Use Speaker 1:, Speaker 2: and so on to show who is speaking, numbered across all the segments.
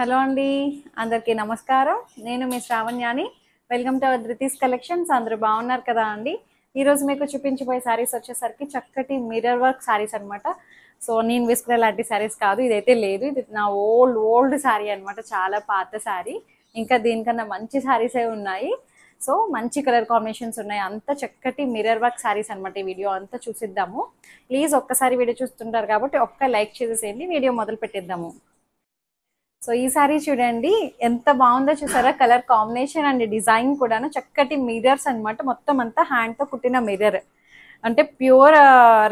Speaker 1: Hello అండి, అందరికీ నమస్కారం. నేను మీ శ్రావణ్యాని. Welcome to our Dhruti's collections. అందరూ బాగున్నారు కదా అండి. ఈరోజు మీకు చూపించబోయే శారీస్ వచ్చేసరికి చక్కటి మిర్రర్ వర్క్ శారీస్ అనమాట. సో నేను వేసుకునే లాంటి శారీస్ కాదు, ఇదైతే లేదు. ఇది నా ఓల్డ్ శారీ అనమాట, చాలా పాత శారీ. ఇంకా దీనికన్నా మంచి శారీసే ఉన్నాయి. సో మంచి కలర్ కాంబినేషన్స్ ఉన్నాయి. అంత చక్కటి మిర్రర్ వర్క్ శారీస్ అనమాట. ఈ వీడియో అంతా చూసిద్దాము. ప్లీజ్ ఒక్కసారి వీడియో చూస్తుంటారు కాబట్టి ఒక్క లైక్ చేసేసేయండి. వీడియో మొదలు పెట్టిద్దాము. సో ఈ సారీ చూడండి ఎంత బాగుందో చూసారా. కలర్ కాంబినేషన్ అండ్ డిజైన్ కూడాను చక్కటి మిర్రర్స్ అనమాట. మొత్తం అంతా హ్యాండ్ తో కుట్టిన మిర్రర్, అంటే ప్యూర్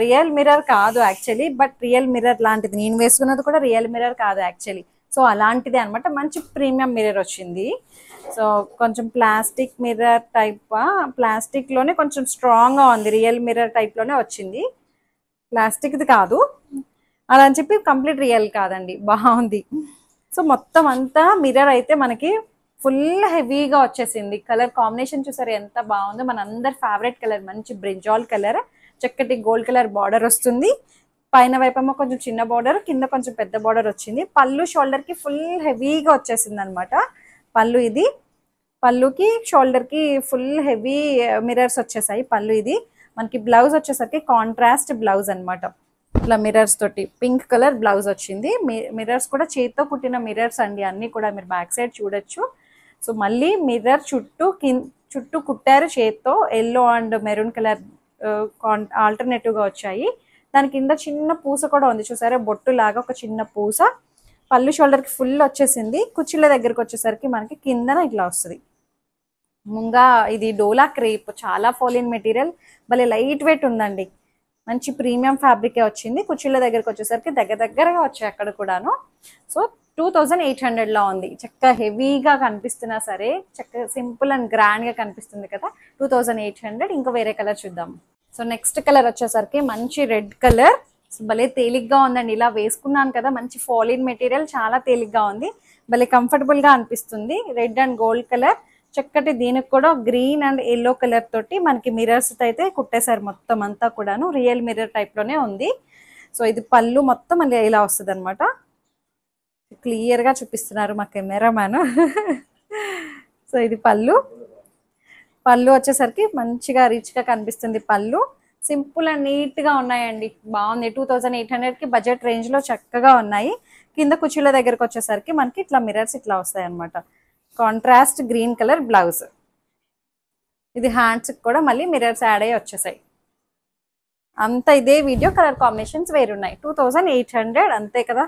Speaker 1: రియల్ మిర్రర్ కాదు యాక్చువల్లీ, బట్ రియల్ మిర్రర్ లాంటిది. నేను వేసుకున్నది కూడా రియల్ మిర్రర్ కాదు యాక్చువల్లీ. సో అలాంటిదే అనమాట. మంచి ప్రీమియం మిర్రర్ వచ్చింది. సో కొంచెం ప్లాస్టిక్ మిర్రర్ టైప్, ప్లాస్టిక్ లోనే కొంచెం స్ట్రాంగ్ గా ఉంది. రియల్ మిర్రర్ టైప్ లోనే వచ్చింది, ప్లాస్టిక్ది కాదు. అలా అని చెప్పి కంప్లీట్ రియల్ కాదండి, బాగుంది. సో మొత్తం అంతా మిర్రర్ అయితే మనకి ఫుల్ హెవీగా వచ్చేసింది. కలర్ కాంబినేషన్ చూసారు ఎంత బాగుందో. మన అందరి ఫేవరెట్ కలర్, మంచి బ్రింజాల్ కలర్, చక్కటి గోల్డ్ కలర్ బార్డర్ వస్తుంది. పైన వైపేమో కొంచెం చిన్న బార్డర్, కింద కొంచెం పెద్ద బార్డర్ వచ్చింది. పళ్ళు షోల్డర్ కి ఫుల్ హెవీగా వచ్చేసింది అనమాట. పళ్ళు ఇది, పళ్ళుకి షోల్డర్ కి ఫుల్ హెవీ మిర్రర్స్ వచ్చేసాయి. పళ్ళు ఇది. మనకి బ్లౌజ్ వచ్చేసరికి కాంట్రాస్ట్ బ్లౌజ్ అనమాట. ఇట్లా మిర్రర్స్ తోటి పింక్ కలర్ బ్లౌజ్ వచ్చింది. మిర్రర్స్ కూడా చేతితో కుట్టిన మిర్రర్స్ అండి అన్ని కూడా. మీరు బ్యాక్ సైడ్ చూడొచ్చు. సో మళ్ళీ మిర్రర్ చుట్టూ కుట్టారు చేత్తో. Yellow and maroon colour alternative గా వచ్చాయి. దాని కింద చిన్న పూస కూడా ఉంది చూసారా, బొట్టు లాగా ఒక చిన్న పూస. పళ్ళు షోల్డర్ కి ఫుల్ వచ్చేసింది. కుచ్చిళ్ళ దగ్గరకు వచ్చేసరికి మనకి కిందన ఇట్లా వస్తుంది. ముంగా ఇది డోలా క్రేప్, చాలా ఫోలిన్ మెటీరియల్, భలే లైట్ వెయిట్ ఉందండి. మంచి ప్రీమియం ఫ్యాబ్రికే వచ్చింది. కుచ్చిళ్ళ దగ్గరకు వచ్చేసరికి దగ్గరగా వచ్చాయి అక్కడ కూడాను. సో 2800 లో ఉంది. చక్కగా హెవీగా కనిపిస్తున్నా సరే, చక్కగా సింపుల్ అండ్ గ్రాండ్ గా కనిపిస్తుంది కదా. 2800. ఇంకా వేరే కలర్ చూద్దాం. సో నెక్స్ట్ కలర్ వచ్చేసరికి మంచి రెడ్ కలర్. భలే తేలిగ్గా ఉందండి. ఇలా వేసుకున్నాను కదా, మంచి ఫాలిన్ మెటీరియల్, చాలా తేలిగ్గా ఉంది. భలే కంఫర్టబుల్ గా అనిపిస్తుంది. రెడ్ అండ్ గోల్డ్ కలర్ చక్కటి. దీనికి కూడా గ్రీన్ అండ్ ఎల్లో కలర్ తోటి మనకి మిర్రర్స్ అయితే కుట్టేశారు. మొత్తం అంతా కూడాను రియల్ మిర్రర్ టైప్ లోనే ఉంది. సో ఇది పళ్ళు మొత్తం మళ్ళీ ఇలా వస్తుంది అనమాట. క్లియర్ గా చూపిస్తున్నారు మా కెమెరా మ్యాన్. సో ఇది పళ్ళు వచ్చేసరికి మంచిగా రిచ్ గా కనిపిస్తుంది. పళ్ళు సింపుల్ అండ్ నీట్ గా ఉన్నాయండి, బాగుంది. 2800 కి బడ్జెట్ రేంజ్ లో చక్కగా ఉన్నాయి. కింద కుర్చీల దగ్గరకు వచ్చేసరికి మనకి ఇట్లా మిర్రర్స్ ఇట్లా వస్తాయి అనమాట. Contrast green colour blouse. ఇది హ్యాండ్స్ కూడా మళ్ళీ మిర్రర్స్ యాడ్ అయ్యి వచ్చేసాయి. అంతా ఇదే వీడియో, కలర్ కాంబినేషన్స్ వేరున్నాయి. 2800 అంతే కదా.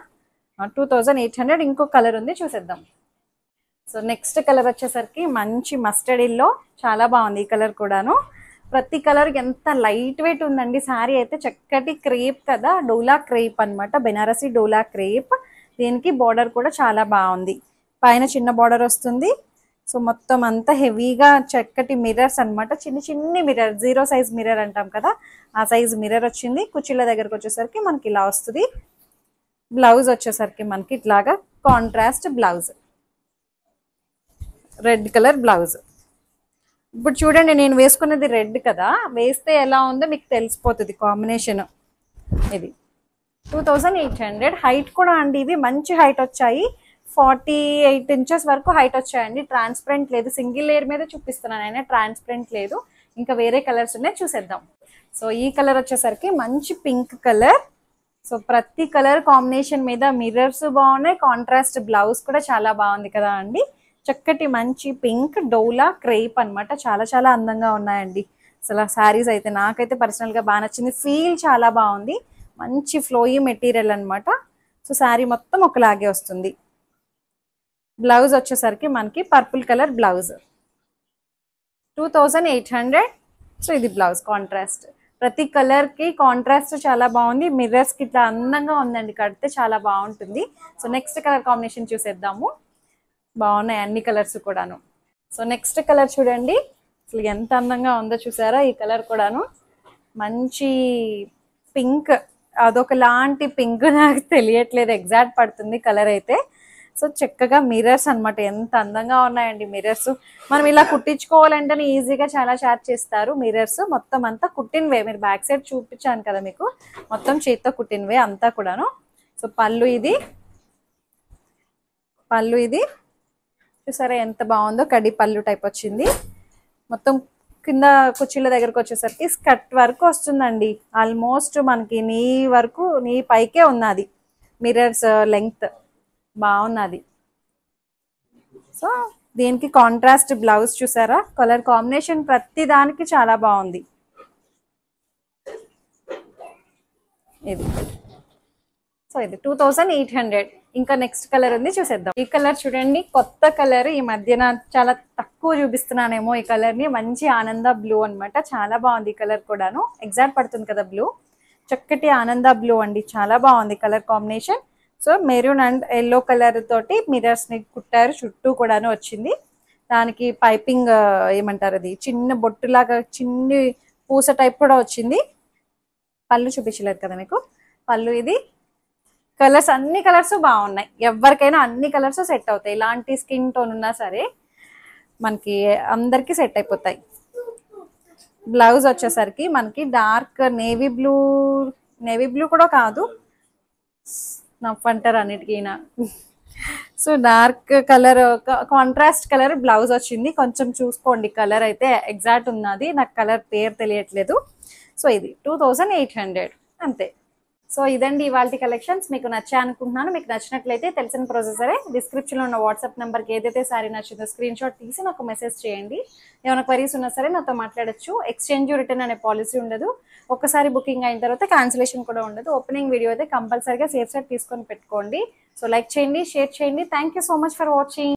Speaker 1: 2800. ఇంకో కలర్ ఉంది, చూసేద్దాం. సో నెక్స్ట్ కలర్ వచ్చేసరికి మంచి మస్టర్డ్ ఎల్లో, చాలా బాగుంది ఈ కలర్ కూడాను. ప్రతి కలర్ ఎంత లైట్ వెయిట్ ఉందండి. శారీ అయితే చక్కటి క్రేప్ కదా, డోలా క్రేప్ అనమాట, బెనారసి డోలా క్రేప్. దీనికి బార్డర్ కూడా చాలా బాగుంది. పైన చిన్న బార్డర్ వస్తుంది. సో మొత్తం అంతా హెవీగా చక్కటి మిర్రర్స్ అనమాట. చిన్ని మిర్రర్, 0 సైజ్ మిర్రర్ అంటాం కదా, ఆ సైజ్ మిర్రర్ వచ్చింది. కుచ్చిళ్ళ దగ్గరకు వచ్చేసరికి మనకి ఇలా వస్తుంది. బ్లౌజ్ వచ్చేసరికి మనకి ఇట్లాగా contrast blouse, red colour blouse. ఇప్పుడు చూడండి, నేను వేసుకున్నది రెడ్ కదా, వేస్తే ఎలా ఉందో మీకు తెలిసిపోతుంది కాంబినేషన్. ఇది 2800. హైట్ కూడా అండి ఇవి మంచి హైట్ వచ్చాయి. 48 ఇంచెస్ వరకు హైట్ వచ్చాయండి. ట్రాన్స్పరెంట్ లేదు, సింగిల్ లేయర్ మీద చూపిస్తున్నాను అయినా ట్రాన్స్పరెంట్ లేదు. ఇంకా వేరే కలర్స్ ఉన్నాయి, చూసేద్దాం. సో ఈ కలర్ వచ్చేసరికి మంచి పింక్ కలర్. సో ప్రతి కలర్ కాంబినేషన్ మీద మిర్రర్స్ బాగున్నాయి. కాంట్రాస్ట్ బ్లౌజ్ కూడా చాలా బాగుంది కదా అండి. చక్కటి మంచి పింక్ డోలా క్రేప్ అనమాట. చాలా అందంగా ఉన్నాయండి. అసలు శారీస్ అయితే నాకైతే పర్సనల్ గా బాగా నచ్చింది. ఫీల్ చాలా బాగుంది. మంచి ఫ్లోయీ మెటీరియల్ అనమాట. సో శారీ మొత్తం ఒకలాగే వస్తుంది. బ్లౌజ్ వచ్చేసరికి మనకి పర్పుల్ కలర్ బ్లౌజ్, 2800. సో ఇది బ్లౌజ్ కాంట్రాస్ట్. ప్రతి కలర్ కి కాంట్రాస్ట్ చాలా బాగుంది. మిర్రర్స్ కి ఇట్లా అందంగా ఉందండి, కడితే చాలా బాగుంటుంది. సో నెక్స్ట్ కలర్ కాంబినేషన్ చూసేద్దాము. బాగున్నాయి అన్ని కలర్స్ కూడాను. సో నెక్స్ట్ కలర్ చూడండి, అసలు ఎంత అందంగా ఉందో చూసారా. ఈ కలర్ కూడాను మంచి పింక్, అదొక లాంటి పింక్, నాకు తెలియట్లేదు ఎగ్జాక్ట్ పడుతుంది కలర్ అయితే. సో చక్కగా మిర్రర్స్ అనమాట, ఎంత అందంగా ఉన్నాయండి మిర్రర్స్. మనం ఇలా కుట్టించుకోవాలంటే ఈజీగా చాలా చార్జ్ చేస్తారు మిర్రర్స్. మొత్తం అంతా కుట్టినవే, మీరు బ్యాక్ సైడ్ చూపించాను కదా మీకు, మొత్తం చేత్తో కుట్టినవే అంతా కూడాను. సో పళ్ళు ఇది, పళ్ళు ఇది చూసారా ఎంత బాగుందో, కడి పళ్ళు టైప్ వచ్చింది. మొత్తం కింద కుర్చీల దగ్గరకు వచ్చేసరికి స్కర్ట్ వరకు వస్తుందండి. ఆల్మోస్ట్ మనకి నీ వరకు, నీ పైకే ఉన్నది మిర్రర్స్ లెంగ్త్, బాగున్నది. సో దీనికి కాంట్రాస్ట్ బ్లౌజ్ చూసారా, కలర్ కాంబినేషన్ ప్రతి దానికి చాలా బాగుంది. ఇది సో ఇది 2800. ఇంకా నెక్స్ట్ కలర్ ఉంది, చూసేద్దాం. ఈ కలర్ చూడండి, కొత్త కలర్. ఈ మధ్యన చాలా తక్కువ చూపిస్తున్నానేమో ఈ కలర్ ని. మంచి ఆనంద బ్లూ అన్నమాట. చాలా బాగుంది ఈ కలర్ కూడాను. ఎగ్జాక్ట్ పడుతుంది కదా బ్లూ. చక్కటి ఆనంద బ్లూ అండి, చాలా బాగుంది colour combination. So maroon and yellow colour తోటి మిర్రర్స్ ని కుట్టారు, చుట్టూ కూడాను వచ్చింది. దానికి పైపింగ్ ఏమంటారు, అది చిన్న బొట్టులాగా చిన్ని పూస టైప్ కూడా వచ్చింది. పళ్ళు చూపించలేదు కదా మీకు. పళ్ళు ఇది. కలర్స్ అన్ని కలర్స్ బాగున్నాయి, ఎవరికైనా అన్ని కలర్స్ సెట్ అవుతాయి. ఇలాంటి స్కిన్ టోన్ ఉన్నా సరే మనకి అందరికి సెట్ అయిపోతాయి. బ్లౌజ్ వచ్చేసరికి మనకి dark navy blue, navy blue కూడా కాదు, నఫ్ అంటారు అన్నిటికీ. So dark colour, contrast colour blouse వచ్చింది. కొంచెం చూసుకోండి, కలర్ అయితే ఎగ్జాక్ట్ ఉన్నది, నాకు కలర్ పేరు తెలియట్లేదు. సో ఇది 2800 అంతే. సో ఇదండి ఇవాళ కలెక్షన్స్. మీకు నచ్చాయి అనుకుంటున్నాను. మీకు నచ్చినట్లయితే తెలిసిన ప్రొసెసరే, డిస్క్రిప్షన్లో ఉన్న వాట్సాప్ నెంబర్కి ఏదైతే సారీ నచ్చిందో స్క్రీన్ షాట్ తీసి నాకు మెసేజ్ చేయండి. ఏమైనా క్వరీస్ ఉన్నా సరే నాతో మాట్లాడచ్చు. ఎక్స్చేంజ్ రిటర్న్ అనే పాలసీ ఉండదు. ఒక్కసారి బుకింగ్ అయిన తర్వాత క్యాన్సిలేషన్ కూడా ఉండదు. ఓపెనింగ్ వీడియో అయితే కంపల్సరీగా సేఫ్ సైడ్ తీసుకొని పెట్టుకోండి. సో లైక్ చేయండి, షేర్ చేయండి. Thank you so much for watching.